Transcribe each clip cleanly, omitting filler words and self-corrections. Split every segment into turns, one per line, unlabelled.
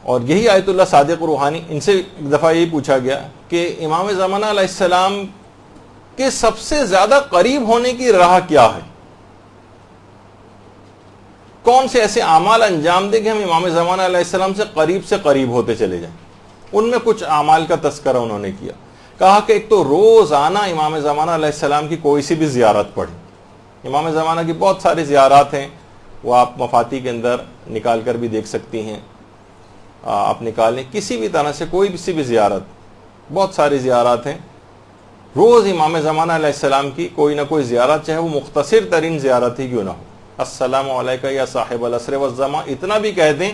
اور یہی آیت اللہ صادق روحانی، ان سے ایک دفعہ یہی پوچھا گیا کہ امام زمانہ علیہ السلام کے سب سے زیادہ قریب ہونے کی راہ کیا ہے، کون سے ایسے اعمال انجام دیں کہ ہم امام زمانہ علیہ السلام سے قریب ہوتے چلے جائیں۔ ان میں کچھ اعمال کا تذکرہ انہوں نے کیا، کہا کہ ایک تو روزانہ امام زمانہ علیہ السلام کی کوئی سی بھی زیارت پڑھیں۔ امام زمانہ کی بہت ساری زیارات ہیں، وہ آپ مفاتی کے اندر نکال کر بھی دیکھ سکتی ہیں، آپ نکالیں کسی بھی طرح سے کوئی سی بھی زیارت، بہت ساری زیارات ہیں۔ روز امام زمانہ علیہ السلام کی کوئی نہ کوئی زیارت، چاہے وہ مختصر ترین زیارت ہی کیوں نہ ہو، السلام علیکہ یا صاحب العصر والزمان، اتنا بھی کہہ دیں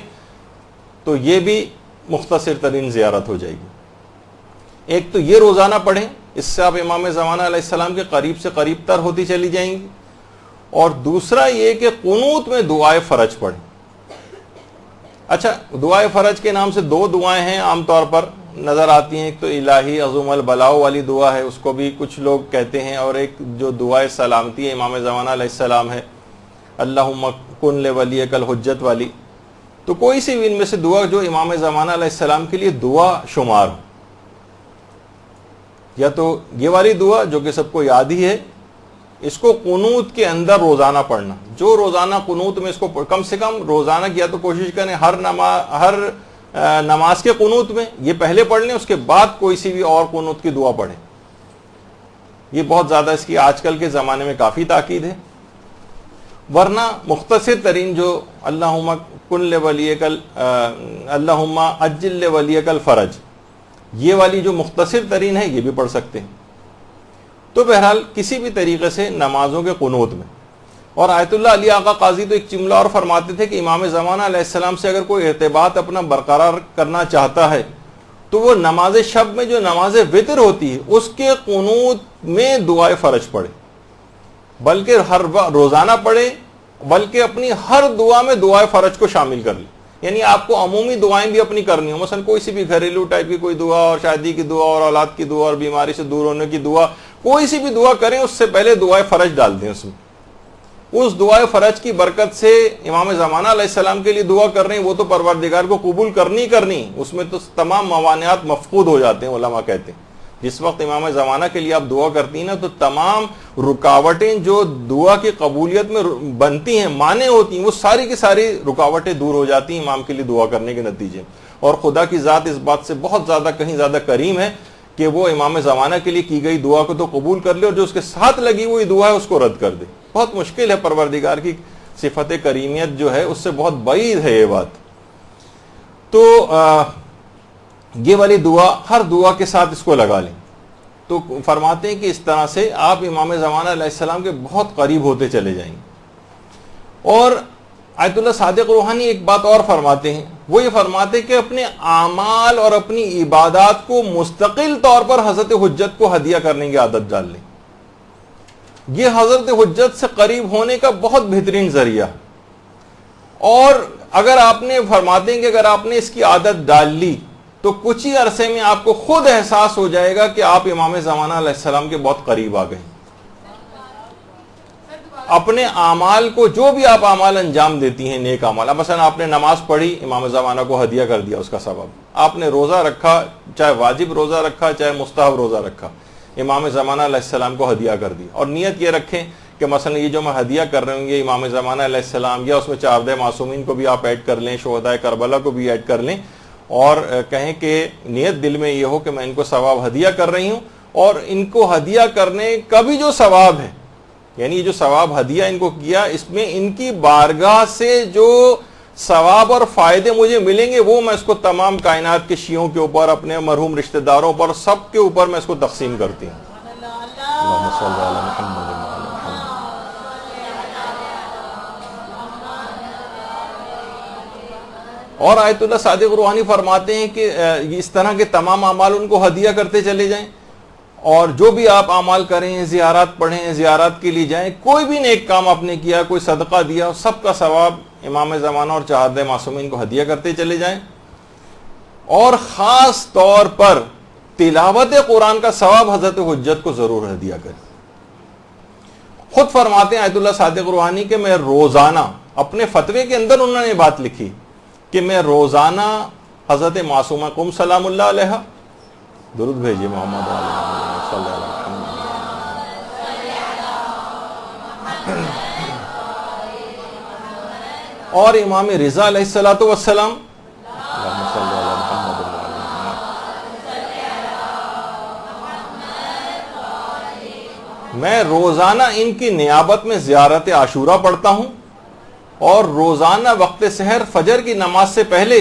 تو یہ بھی مختصر ترین زیارت ہو جائے گی۔ ایک تو یہ روزانہ پڑھیں، اس سے آپ امام زمانہ علیہ السلام کے قریب سے قریب تر ہوتی چلی جائیں گی۔ اور دوسرا یہ کہ قنوت میں دعائے فرج پڑھیں۔ اچھا، دعائے فرج کے نام سے دو دعائیں ہیں عام طور پر نظر آتی ہیں، ایک تو الہی عظم البلاء والی دعا ہے، اس کو بھی کچھ لوگ کہتے ہیں، اور ایک جو دعائے سلامتی ہے امام زمانہ علیہ السلام ہے، اللہم کن لولیک الحجت والی۔ تو کوئی سی بھی ان میں سے دعا جو امام زمانہ علیہ السلام کے لیے دعا شمار ہو، یا تو یہ والی دعا جو کہ سب کو یاد ہی ہے، اس کو قنوت کے اندر روزانہ پڑھنا، جو روزانہ قنوت میں اس کو کم سے کم روزانہ کیا تو کوشش کریں ہر نماز کے قنوت میں یہ پہلے پڑھ لیں، اس کے بعد کوئی سی بھی اور قنوت کی دعا پڑھیں۔ یہ بہت زیادہ اس کی آج کل کے زمانے میں کافی تاکید ہے، ورنہ مختصر ترین جو اللہم کن لولیک اللہم عجل لولیک الفرج، یہ والی جو مختصر ترین ہے یہ بھی پڑھ سکتے ہیں۔ تو بہرحال کسی بھی طریقے سے نمازوں کے قنوت میں۔ اور آیت اللہ علی آقا قاضی تو ایک جملہ اور فرماتے تھے کہ امام زمانہ علیہ السلام سے اگر کوئی ارتباط اپنا برقرار کرنا چاہتا ہے تو وہ نماز شب میں جو نماز وتر ہوتی ہے اس کے قنوت میں دعائے فرج پڑھے، بلکہ ہر روزانہ پڑھے، بلکہ اپنی ہر دعا میں دعائے فرج کو شامل کر لیں۔ یعنی آپ کو عمومی دعائیں بھی اپنی کرنی ہوں، مثلا کوئی سی بھی گھریلو ٹائپ کی کوئی دعا، اور شادی کی دعا، اور اولاد کی دعا، اور بیماری سے دور ہونے کی دعا، کوئی سی بھی دعا کریں اس سے پہلے دعائے فرج ڈال دیں اس میں۔ اس دعائے فرج کی برکت سے امام زمانہ علیہ السلام کے لیے دعا کر رہے ہیں، وہ تو پروردگار کو قبول کرنی، اس میں تو تمام موانعات مفقود ہو جاتے ہیں، علماء کہتے ہیں۔ جس وقت امام زمانہ کے لیے آپ دعا کرتی ہیں نا تو تمام رکاوٹیں جو دعا کی قبولیت میں بنتی ہیں، مانع ہوتی ہیں، وہ ساری کی ساری رکاوٹیں دور ہو جاتی ہیں امام کے لیے دعا کرنے کے نتیجے۔ اور خدا کی ذات اس بات سے بہت زیادہ کہیں زیادہ کریم ہے کہ وہ امام زمانہ کے لیے کی گئی دعا کو تو قبول کر لے، اور جو اس کے ساتھ لگی ہوئی دعا ہے اس کو رد کر دے۔ بہت مشکل ہے، پروردگار کی صفت کریمیت جو ہے اس سے بہت بعید ہے یہ بات۔ تو یہ والی دعا ہر دعا کے ساتھ اس کو لگا لیں۔ تو فرماتے ہیں کہ اس طرح سے آپ امام زمانہ علیہ السلام کے بہت قریب ہوتے چلے جائیں گے۔ اور آیت اللہ صادق روحانی ایک بات اور فرماتے ہیں، وہ یہ فرماتے ہیں کہ اپنے اعمال اور اپنی عبادات کو مستقل طور پر حضرت حجت کو ہدیہ کرنے کی عادت ڈال لیں۔ یہ حضرت حجت سے قریب ہونے کا بہت بہترین ذریعہ۔ اور اگر آپ نے فرماتے ہیں کہ اگر آپ نے اس کی عادت ڈال لی تو کچھ ہی عرصے میں آپ کو خود احساس ہو جائے گا کہ آپ امام زمانہ علیہ السلام کے بہت قریب آ گئے۔ اپنے اعمال کو، جو بھی آپ اعمال انجام دیتی ہیں نیک اعمال، اب مثلا آپ نے نماز پڑھی، امام زمانہ کو ہدیہ کر دیا اس کا ثواب۔ آپ نے روزہ رکھا، چاہے واجب روزہ رکھا چاہے مستحب روزہ رکھا، امام زمانہ علیہ السلام کو ہدیہ کر دیا۔ اور نیت یہ رکھیں کہ مثلا یہ جو میں ہدیہ کر رہے ہوں گے امام زمانہ علیہ السلام، یا اس میں چاردہ معصومین کو بھی آپ ایڈ کر لیں، شہدائے کربلا کو بھی ایڈ کر لیں، اور کہیں کہ نیت دل میں یہ ہو کہ میں ان کو ثواب ہدیہ کر رہی ہوں، اور ان کو ہدیہ کرنے کا بھی جو ثواب ہے، یعنی یہ جو ثواب ہدیہ ان کو کیا، اس میں ان کی بارگاہ سے جو ثواب اور فائدے مجھے ملیں گے وہ میں اس کو تمام کائنات کے شیعوں کے اوپر، اپنے مرحوم رشتہ داروں پر، سب کے اوپر میں اس کو تقسیم کرتی ہوں۔ اللہم صلی علی محمد وعلی محمد۔ اور آیت اللہ صادق روحانی فرماتے ہیں کہ اس طرح کے تمام اعمال ان کو ہدیہ کرتے چلے جائیں، اور جو بھی آپ اعمال کریں، زیارات پڑھیں، زیارات کے لیے جائیں، کوئی بھی نیک کام آپ نے کیا، کوئی صدقہ دیا، سب کا ثواب امام زمانہ اور چہاردہ معصومین کو ہدیہ کرتے چلے جائیں۔ اور خاص طور پر تلاوت قرآن کا ثواب حضرت حجت کو ضرور ہدیہ کریں۔ خود فرماتے ہیں آیت اللہ صادق روحانی کہ میں روزانہ، اپنے فتوے کے اندر انہوں نے بات لکھی کہ میں روزانہ حضرت معصومہ قم سلام اللہ علیہ، درود بھیجیے محمد صلی اللہ علیہ وسلم۔ اور امام رضا علیہ الصلوۃ والسلام، اللہم صلی علی محمد وعلی محمد۔ میں روزانہ ان کی نیابت میں زیارت عاشورہ پڑھتا ہوں، اور روزانہ وقت سحر فجر کی نماز سے پہلے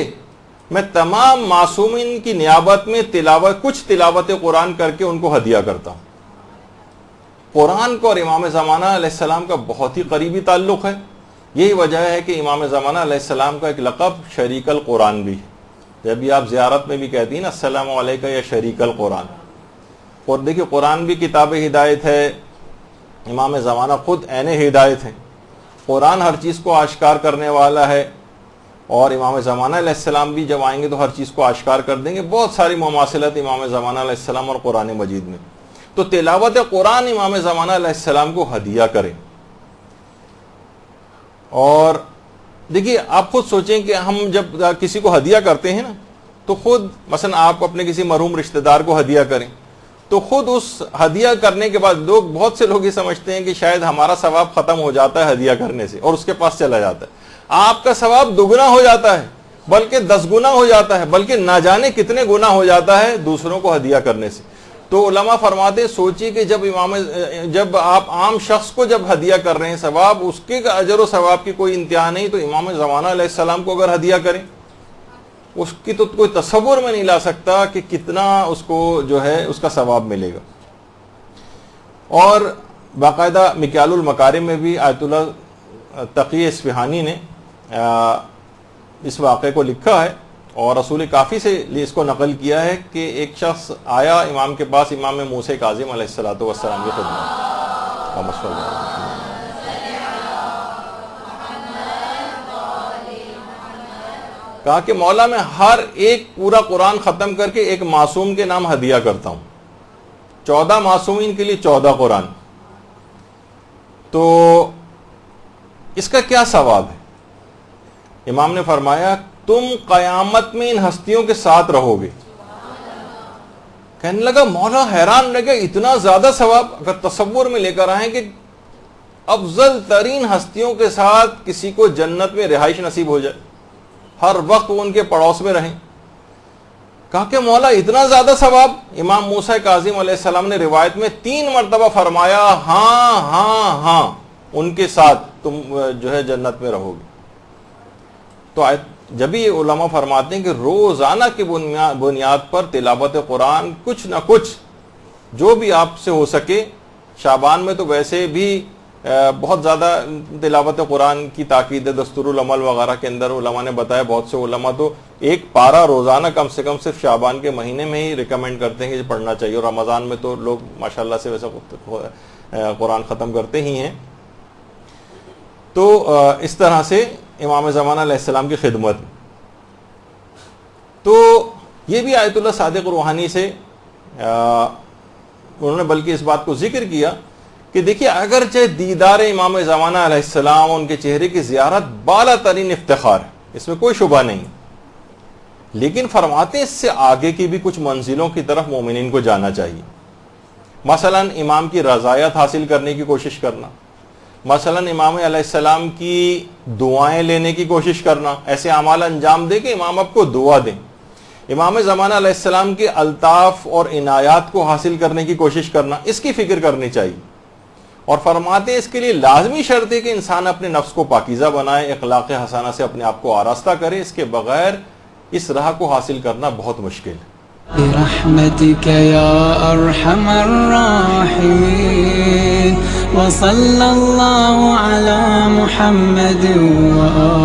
میں تمام معصومین کی نیابت میں کچھ تلاوت قرآن کر کے ان کو ہدیہ کرتا ہوں۔ قرآن کو اور امام زمانہ علیہ السلام کا بہت ہی قریبی تعلق ہے۔ یہی وجہ ہے کہ امام زمانہ علیہ السلام کا ایک لقب شریک القرآن بھی ہے۔ جب بھی آپ زیارت میں بھی کہتی ہیں نا السلام علیکہ یا شریک القرآن، اور دیکھیے قرآن بھی کتاب ہدایت ہے، امام زمانہ خود عین ہدایت ہیں۔ قرآن ہر چیز کو آشکار کرنے والا ہے، اور امام زمانہ علیہ السلام بھی جب آئیں گے تو ہر چیز کو آشکار کر دیں گے۔ بہت ساری مماثلت امام زمانہ علیہ السلام اور قرآن مجید میں، تو تلاوت قرآن امام زمانہ علیہ السلام کو ہدیہ کریں۔ اور دیکھیے آپ خود سوچیں کہ ہم جب کسی کو ہدیہ کرتے ہیں نا، تو خود مثلا آپ اپنے کسی مرحوم رشتہ دار کو ہدیہ کریں، تو خود اس ہدیہ کرنے کے بعد بہت سے لوگ یہ سمجھتے ہیں کہ شاید ہمارا ثواب ختم ہو جاتا ہے ہدیہ کرنے سے اور اس کے پاس چلا جاتا ہے۔ آپ کا ثواب دگنا ہو جاتا ہے، بلکہ 10 گنا ہو جاتا ہے، بلکہ نہ جانے کتنے گنا ہو جاتا ہے دوسروں کو ہدیہ کرنے سے۔ تو علماء فرماتے سوچیے کہ جب آپ عام شخص کو جب ہدیہ کر رہے ہیں ثواب، اس کے اجر و ثواب کی کوئی انتہا نہیں، تو امام زمانہ علیہ السلام کو اگر ہدیہ کریں، اس کی تو کوئی تصور میں نہیں لا سکتا کہ کتنا اس کو جو ہے اس کا ثواب ملے گا۔ اور باقاعدہ مکیال المکارم میں بھی آیت اللہ تقی اصفہانی نے اس واقعے کو لکھا ہے، اور رسول کافی سے اس کو نقل کیا ہے کہ ایک شخص آیا امام کے پاس، امام موسیٰ کاظم علیہ الصلوۃ والسلام کی خدمت، کہا کہ مولا میں ہر ایک پورا قرآن ختم کر کے ایک معصوم کے نام ہدیہ کرتا ہوں، 14 معصومین کے لیے 14 قرآن، تو اس کا کیا ثواب ہے؟ امام نے فرمایا تم قیامت میں ان ہستیوں کے ساتھ رہو گے۔ کہنے لگا مولا حیران رہ گیا، اتنا زیادہ ثواب؟ اگر تصور میں لے کر آئیں کہ افضل ترین ہستیوں کے ساتھ کسی کو جنت میں رہائش نصیب ہو جائے، ہر وقت وہ ان کے پڑوس میں رہیں، کہا کہ مولا اتنا زیادہ ثواب؟ امام موسیٰ کاظم علیہ السلام نے روایت میں 3 مرتبہ فرمایا ہاں ہاں ہاں، ان کے ساتھ تم جو ہے جنت میں رہو گے۔ تو جب یہ علماء فرماتے ہیں کہ روزانہ کی بنیاد پر تلاوت قرآن کچھ نہ کچھ جو بھی آپ سے ہو سکے، شعبان میں تو ویسے بھی بہت زیادہ تلاوت قرآن کی تاکید ہے، دستور العمل وغیرہ کے اندر علماء نے بتایا، بہت سے علماء تو ایک پارہ روزانہ کم سے کم صرف شعبان کے مہینے میں ہی ریکمینڈ کرتے ہیں کہ پڑھنا چاہیے، اور رمضان میں تو لوگ ماشاءاللہ سے ویسا قرآن ختم کرتے ہی ہیں۔ تو اس طرح سے امام زمانہ علیہ السلام کی خدمت، تو یہ بھی آیت اللہ صادق روحانی سے انہوں نے بلکہ اس بات کو ذکر کیا کہ دیکھیے اگرچہ دیدار امام زمانہ علیہ السلام، ان کے چہرے کی زیارت بالا ترین افتخار ہے، اس میں کوئی شبہ نہیں، لیکن فرماتے ہیں اس سے آگے کی بھی کچھ منزلوں کی طرف مومنین کو جانا چاہیے۔ مثلا امام کی رضایت حاصل کرنے کی کوشش کرنا، مثلا امام علیہ السلام کی دعائیں لینے کی کوشش کرنا، ایسے اعمال انجام دے کہ امام آپ کو دعا دیں، امام زمانہ علیہ السلام کے الطاف اور عنایات کو حاصل کرنے کی کوشش کرنا، اس کی فکر کرنی چاہیے۔ اور فرماتے ہیں اس کے لیے لازمی شرط ہے کہ انسان اپنے نفس کو پاکیزہ بنائے، اخلاق حسنہ سے اپنے آپ کو آراستہ کرے، اس کے بغیر اس راہ کو حاصل کرنا بہت مشکل ہے۔
برحمتك يا أرحم الراحمين وصلى الله على محمد وآله